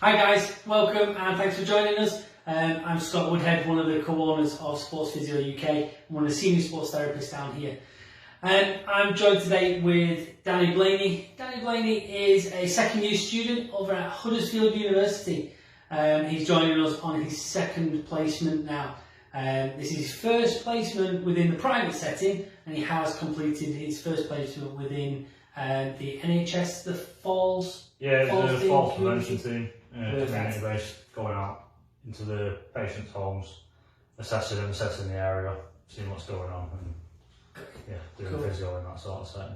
Hi guys, welcome and thanks for joining us. I'm Scott Woodhead, one of the co-owners of Sports Physio UK, and one of the senior sports therapists down here. I'm joined today with Danny Blaney. Danny Blaney is a second year student over at Huddersfield University. He's joining us on his second placement now. This is his first placement within the private setting, and he has completed his first placement within the NHS, the Falls. Yeah, Falls the Falls team. Prevention team, community based, going out into the patients' homes, assessing the area, seeing what's going on, and doing physio in that sort of setting.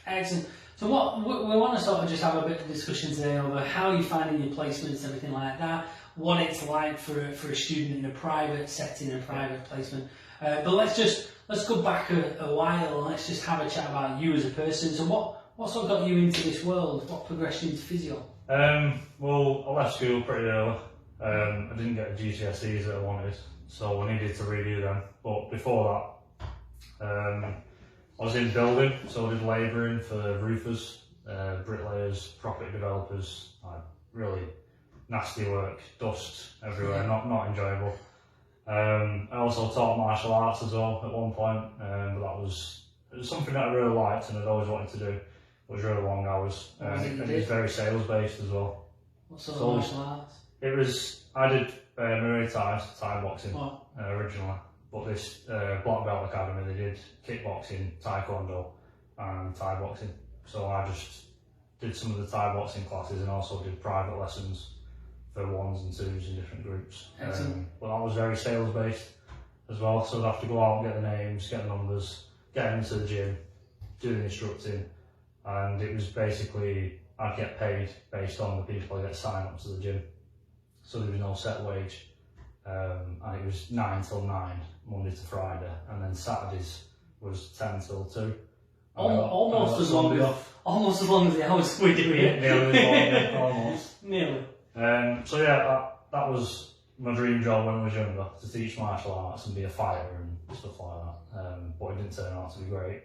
Excellent. So what we want to sort of just have a bit of discussion today over how you're finding your placements, everything like that, what it's like for a student in a private setting, a private placement. But let's go back a while and let's just have a chat about you as a person. So what sort of got you into this world? What progressed you into physio? Well, I left school pretty early. I didn't get the GCSEs that I wanted, so I needed to redo them. But before that, I was in building, so I did labouring for roofers, bricklayers, property developers. Really nasty work, dust everywhere, not enjoyable. I also taught martial arts as well at one point, but it was something that I really liked and I'd always wanted to do. It was really long hours, and it was very sales based as well. What sort of martial arts? I did Muay Thai boxing originally, but this Black Belt Academy, they did kickboxing, taekwondo and Thai boxing. So I just did some of the Thai boxing classes and also did private lessons for ones and twos in different groups. But I was very sales based as well, so I'd have to go out and get the names, get the numbers, get them into the gym, do the instructing, and it was basically I'd get paid based on the people I get signed up to the gym. So there was no set wage, and it was 9 till 9, Monday to Friday, and then Saturdays was 10 till 2. Almost as long as the hours we do here. Nearly, almost. Nearly. So yeah, that was my dream job when I was younger, to teach martial arts and be a fighter and stuff like that. But it didn't turn out to be great.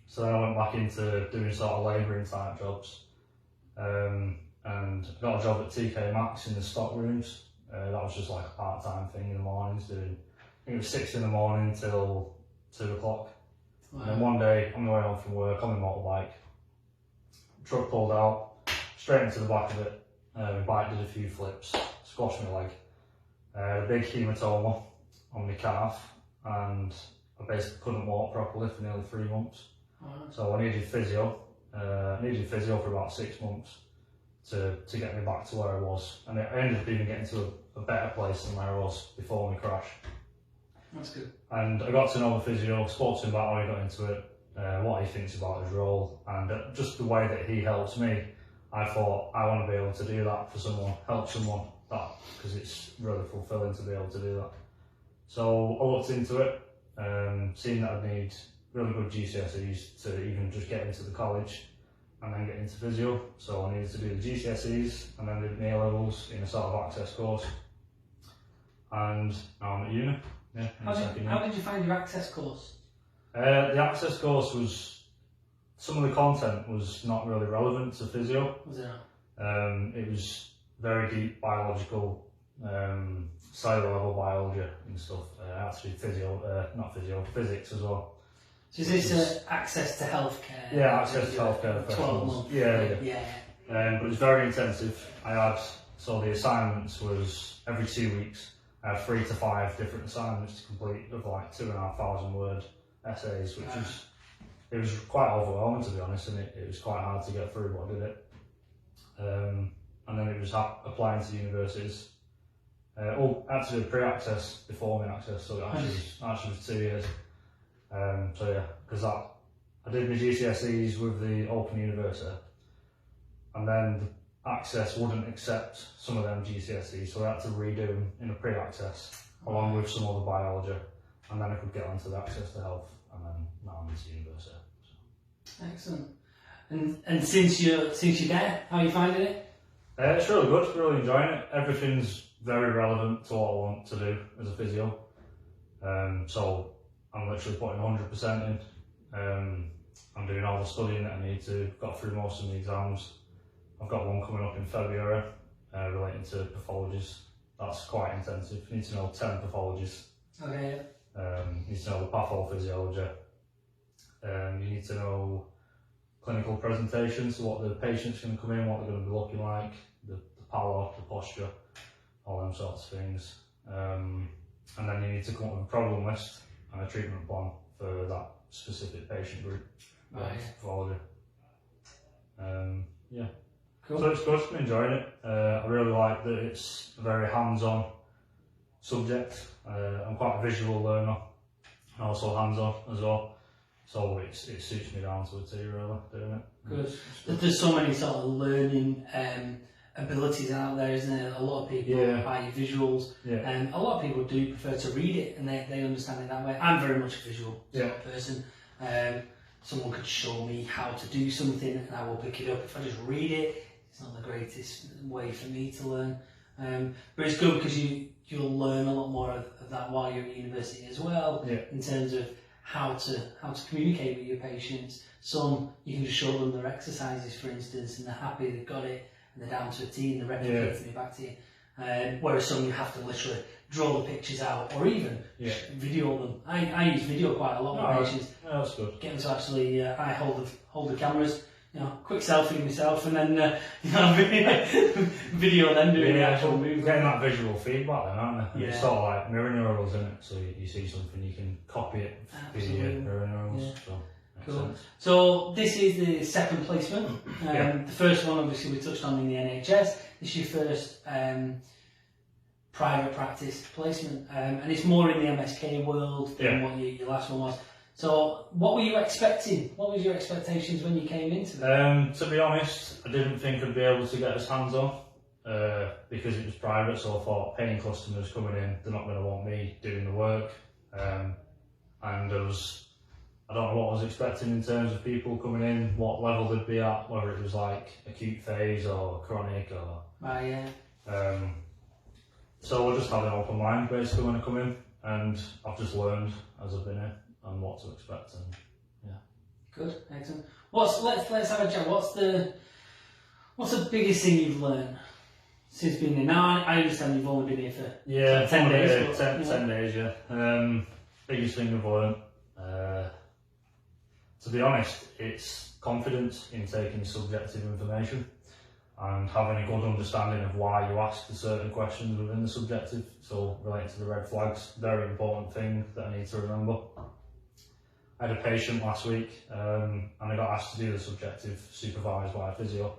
So then I went back into doing sort of labouring type jobs, and I got a job at TK Maxx in the stock rooms. That was just like a part-time thing in the mornings, doing, I think it was 6 in the morning till 2 o'clock. Wow. And then one day, on my way home from work on my motorbike, truck pulled out, straight into the back of it. My bike did a few flips, squashed my leg. A big hematoma on my calf, and I basically couldn't walk properly for nearly 3 months. Wow. So I needed physio. For about 6 months to get me back to where I was, and I ended up even getting to a better place than where I was before my crash. That's good. And I got to know the physio, spoke to him about how he got into it, what he thinks about his role, and just the way that he helps me. I thought I want to be able to do that for someone, help someone, because it's really fulfilling to be able to do that. So I looked into it, seeing that I'd need really good GCSEs to even just get into the college and then get into physio. So I needed to do the GCSEs and then do the A-levels in a sort of access course. And now I'm at uni. Yeah, how did you find your access course? The access course was, some of the content was not really relevant to physio. Was it? It was very deep biological, cellular level biology and stuff. Actually physics as well. So is this access to healthcare? Yeah, access to healthcare professionals. 12 months. Yeah. But it was very intensive. So the assignments was every 2 weeks. I had 3 to 5 different assignments to complete of like 2,500 word essays, which it was quite overwhelming, to be honest, and it was quite hard to get through, but I did it. And then it was applying to universities. Actually pre-access before mid-access, so it actually was 2 years. So yeah, because I did my GCSEs with the Open University, and then the access wouldn't accept some of them GCSEs, so I had to redo them in a pre-access along with some other biology, and then I could get onto the access to health, and then now I'm into university. So. Excellent. And since you're there, how are you finding it? It's really good, really enjoying it. Everything's very relevant to what I want to do as a physio. So I'm literally putting 100% in. I'm doing all the studying that I need to. Got through most of the exams. I've got one coming up in February relating into pathologies. That's quite intensive. You need to know 10 pathologies. Okay. You need to know the pathophysiology. You need to know clinical presentations, so what the patient's going to come in, what they're going to be looking like, the pallor, the posture, all them sorts of things. And then you need to come up with a problem list and a treatment plan for that specific patient group. Right. Pathology. Yeah. Cool. So it's good, I'm enjoying it. I really like that it's a very hands-on subject. I'm quite a visual learner, and also hands-on as well. So it suits me down to a T, really, doing it. Good. There's so many sort of learning abilities out there, isn't there? A lot of people buy your visuals, and a lot of people do prefer to read it, and they understand it that way. I'm very much a visual sort of person. Someone could show me how to do something, and I will pick it up. If I just read it, it's not the greatest way for me to learn. But it's good because you'll learn a lot more of that while you're at university as well, in terms of how to communicate with your patients. Some you can just show them their exercises, for instance, and they're happy they've got it and they're down to a T and they're replicating it back to you. Whereas some you have to literally draw the pictures out or even video them. I use video quite a lot with patients. That's good. Get them to actually I hold the cameras. Quick selfie of myself, and then video them doing the actual movement. Getting that visual feedback then, aren't they? It's sort of like mirror neurals, isn't it? So you see something, you can copy it via mirror neurals. So, cool. So this is the second placement. The first one, obviously, we touched on in the NHS. This is your first private practice placement, and it's more in the MSK world than what your last one was. So, what were you expecting? What was your expectations when you came into it? To be honest, I didn't think I'd be able to get as hands-on because it was private. So I thought paying customers coming in, they're not going to want me doing the work. And I don't know what I was expecting in terms of people coming in, what level they'd be at, whether it was like acute phase or chronic or. So I just had an open mind basically when I come in, and I've just learned as I've been here and what to expect, and Good, excellent. Let's have a chat. What's the biggest thing you've learned since being here? Now I understand you've only been here for 10 days. 10 days, biggest thing I've learned. To be honest, it's confidence in taking subjective information and having a good understanding of why you ask the certain questions within the subjective. So relating to the red flags, very important thing that I need to remember. I had a patient last week and I got asked to do the subjective supervised by a physio,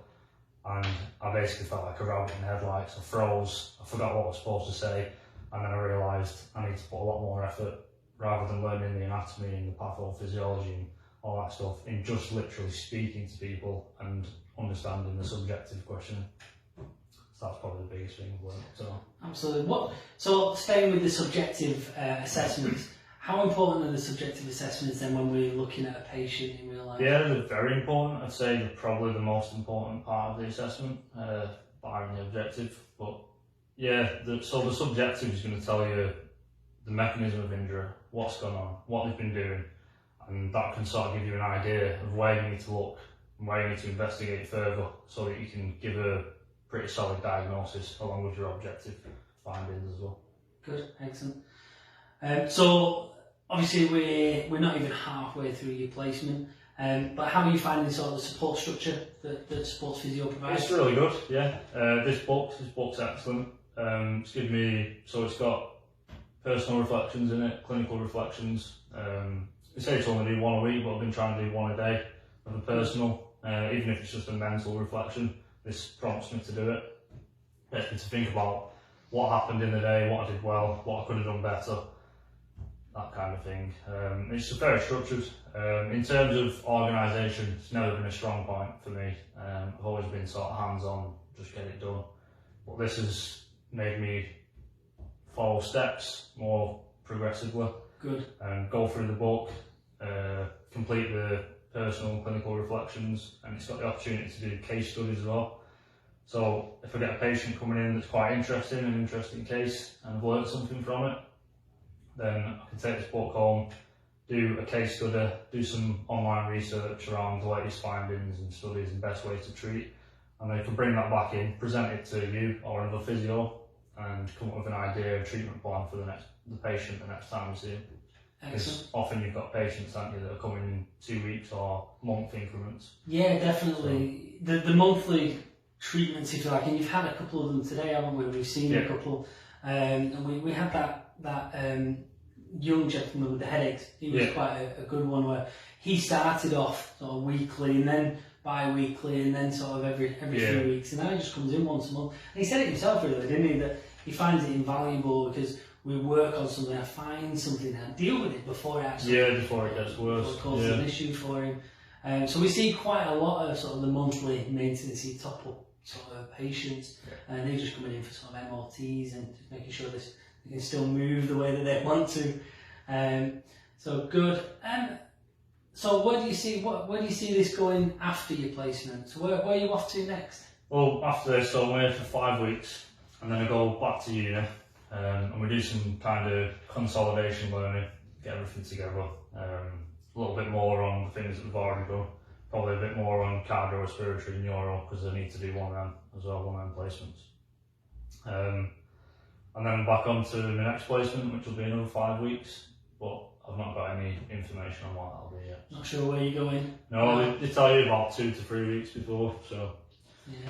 and I basically felt like a rabbit in the headlights. I froze, I forgot what I was supposed to say, and then I realised I need to put a lot more effort rather than learning the anatomy and the pathophysiology and all that stuff, in just literally speaking to people and understanding the subjective question. So that's probably the biggest thing I've learned. So. Absolutely. So staying with the subjective assessments, how important are the subjective assessments then when we're looking at a patient in real life? Yeah, they're very important. I'd say they're probably the most important part of the assessment, barring the objective. But yeah, so the subjective is going to tell you the mechanism of injury, what's gone on, what they've been doing, and that can sort of give you an idea of where you need to look and where you need to investigate further, so that you can give a pretty solid diagnosis along with your objective findings as well. Good, excellent. So obviously we're not even halfway through your placement, but how are you finding sort of the support structure that Sports Physio provides? It's really good, yeah. This book's excellent. It's got personal reflections in it, clinical reflections. They say it's only do one a week, but I've been trying to do one a day of the personal, even if it's just a mental reflection. This prompts me to do it. Gets me to think about what happened in the day, what I did well, what I could have done better, that kind of thing. It's very structured. In terms of organisation, it's never been a strong point for me. I've always been sort of hands-on, just get it done. But this has made me follow steps more progressively. Good. Go through the book, complete the personal and clinical reflections, and it's got the opportunity to do case studies as well. So if I get a patient coming in that's quite interesting, an interesting case, and I've learned something from it, then I can take this book home, do a case study, do some online research around the latest findings and studies and best ways to treat, and they can bring that back in, present it to you or another physio, and come up with an idea of treatment plan for the patient the next time you see him. Because often you've got patients, haven't you, that are coming in 2 weeks or month increments. Yeah, definitely. So, the monthly treatments, if you like, and you've had a couple of them today, haven't we? We've seen a couple, and we had that young gentleman with the headaches. He was quite a good one, where he started off sort of weekly and then bi-weekly and then sort of every 3 weeks, and now he just comes in once a month. And he said it himself, really, didn't he, that he finds it invaluable because we work on something, I find something, and deal with it before it actually before it gets worse, before it causes an issue for him. So we see quite a lot of sort of the monthly maintenance top up sort of patients, and they're just coming in for sort of MRTs and just making sure they can still move the way that they want to. So good. So where do you see this going after your placement? So where are you off to next? Well, after this, so I'm here for 5 weeks, and then I go back to uni, and we do some kind of consolidation learning, get everything together. A little bit more on the things that we've already done, probably a bit more on cardiorespiratory and neuro, because I need to do one of them as well, one of them placements. And then back on to my next placement, which will be another 5 weeks, but I've not got any information on what that'll be yet. Not sure where you're going? No, they tell you about 2 to 3 weeks before, so yeah.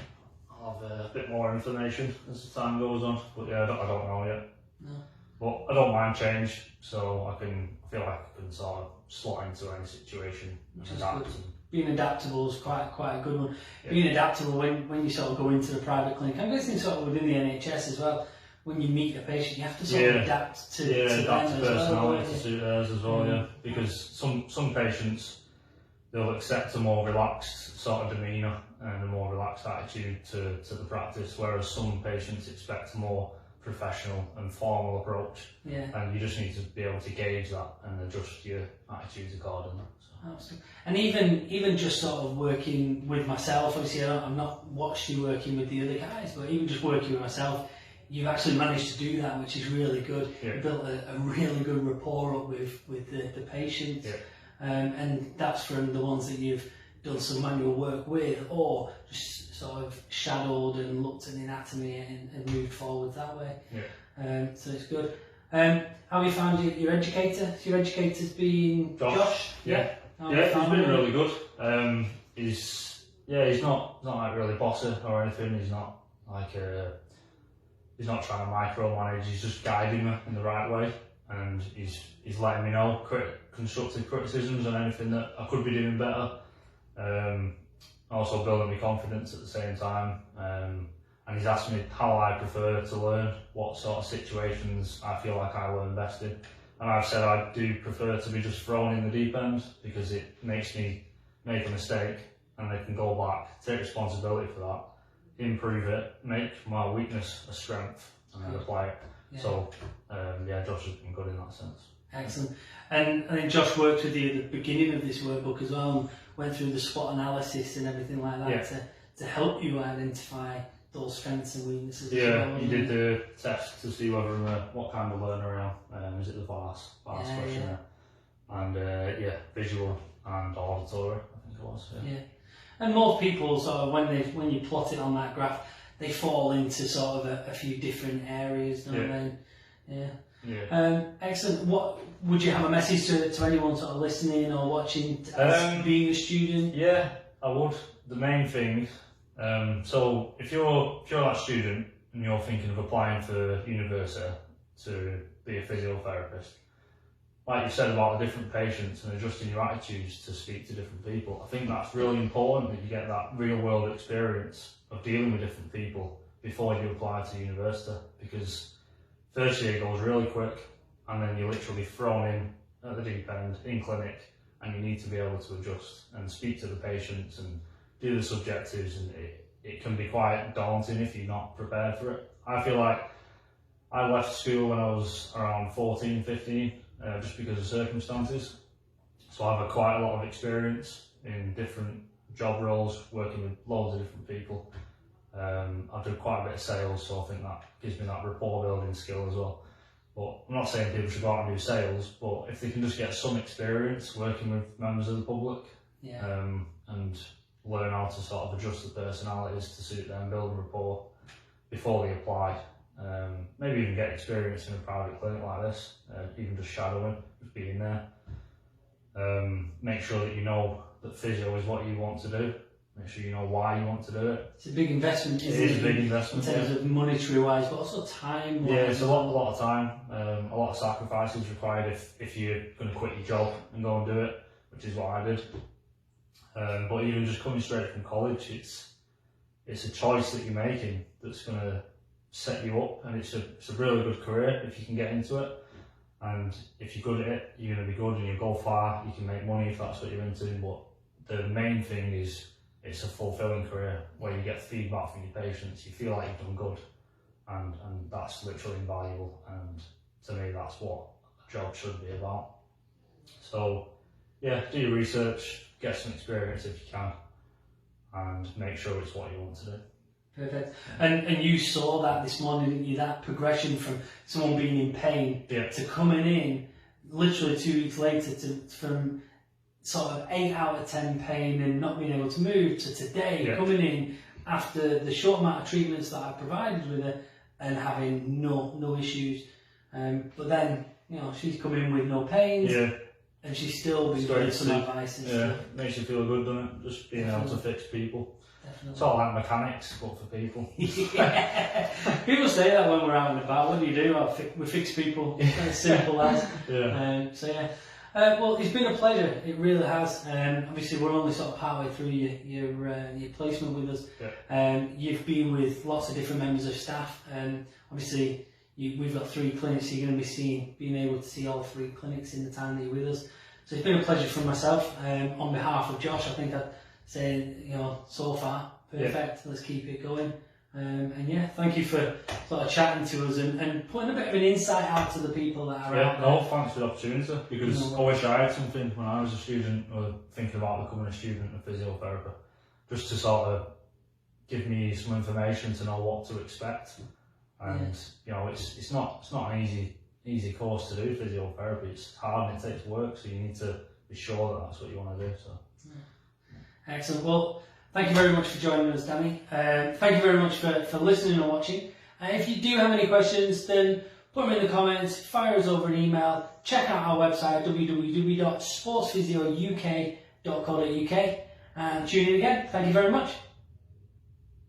I'll have a bit more information as the time goes on. But yeah, I don't know yet. No. But I don't mind change, so I feel like I can sort of slot into any situation and adapt. Being adaptable is quite a good one. Yeah. Being adaptable when you sort of go into the private clinic, I'm guessing sort of within the NHS as well. When you meet a patient, you have to sort of adapt to personality to suit theirs as well. Because some patients, they'll accept a more relaxed sort of demeanour and a more relaxed attitude to the practice, whereas some patients expect a more professional and formal approach. Yeah. And you just need to be able to gauge that and adjust your attitudes accordingly. So. Absolutely. And even just sort of working with myself, obviously I've not watched you working with the other guys, but even just working with myself, you've actually managed to do that, which is really good. Yeah. You built a really good rapport up with the patient, and that's from the ones that you've done some manual work with, or just sort of shadowed and looked at the anatomy and moved forward that way. Yeah. So it's good. How have you found your educator? Your educator's been Josh? Yeah. He's been really good. He's not like really bossy or anything. He's not like he's not trying to micromanage. He's just guiding me in the right way, and he's letting me know constructive criticisms and anything that I could be doing better. Also building my confidence at the same time. And he's asked me how I prefer to learn, what sort of situations I feel like I learn best in. And I've said I do prefer to be just thrown in the deep end, because it makes me make a mistake and I can go back, take responsibility for that, improve it, make my weakness a strength, and then apply it. Yeah. So, Josh has been good in that sense. Excellent. And I think Josh worked with you at the beginning of this workbook as well, and went through the SWOT analysis and everything like that to help you identify those strengths and weaknesses. He did the test to see whether what kind of learner I am. Is it the VARS questionnaire? And visual and auditory, I think it was. Yeah. And most people sort of when you plot it on that graph, they fall into sort of a few different areas, don't they? Yeah. Excellent. What would you have a message to anyone sort of listening or watching as being a student? Yeah, I would. The main thing. So if you're that student and you're thinking of applying for university to be a physiotherapist, like you said about the different patients and adjusting your attitudes to speak to different people, I think that's really important that you get that real world experience of dealing with different people before you apply to university, because first year goes really quick and then you're literally thrown in at the deep end in clinic, and you need to be able to adjust and speak to the patients and do the subjectives, and it can be quite daunting if you're not prepared for it. I feel like I left school when I was around 14, 15, just because of circumstances. So I've had quite a lot of experience in different job roles, working with loads of different people. I've done quite a bit of sales, so I think that gives me that rapport building skill as well. But I'm not saying people should go out and do sales, but if they can just get some experience working with members of the public, and learn how to sort of adjust the personalities to suit them, build a rapport before they apply. Maybe even get experience in a private clinic like this, even just shadowing, just being there. Make sure that you know that physio is what you want to do. Make sure you know why you want to do it. It's a big investment, isn't it? It is a big investment, in terms of monetary wise, but also time. Yeah, it's a lot of time, a lot of sacrifices required if you're going to quit your job and go and do it, which is what I did. But even just coming straight from college, it's a choice that you're making that's going to set you up, and it's a really good career if you can get into it. And if you're good at it, you're going to be good and you'll go far. You can make money if that's what you're into. But the main thing is it's a fulfilling career where you get feedback from your patients. You feel like you've done good, and that's literally invaluable. And to me, that's what a job should be about. So yeah, do your research, get some experience if you can, and make sure it's what you want to do. Perfect. And you saw that this morning, didn't you? That progression from someone being in pain to coming in literally 2 weeks later from sort of 8 out of 10 pain and not being able to move to today coming in after the short amount of treatments that I provided with her and having no issues. But then, you know, she's come in with no pains and she's still been giving some advice and stuff. Makes you feel good, doesn't it? Just being able to fix people. Definitely. It's all like mechanics, but for people. People say that when we're out and about. What do you do? We fix people. As simple as. Well, it's been a pleasure. It really has. Obviously, we're only sort of partway through your placement with us. You've been with lots of different members of staff. Obviously, we've got 3 clinics. You're going to be being able to see all 3 clinics in the time that you're with us. So it's been a pleasure for myself. On behalf of Josh, I think I'd say, you know, so far perfect. Let's keep it going. And yeah, thank you for sort of chatting to us and putting a bit of an insight out to the people that are out there. No, thanks for the opportunity, because I wish I had something when I was a student or thinking about becoming a student of physiotherapy, just to sort of give me some information to know what to expect. And you know, it's not an easy course to do, physiotherapy. It's hard and it takes work, so you need to be sure that that's what you want to do. So. Excellent. Well, thank you very much for joining us, Danny. Thank you very much for listening and watching. If you do have any questions, then put them in the comments, fire us over an email, check out our website www.sportsphysiouk.co.uk and tune in again. Thank you very much.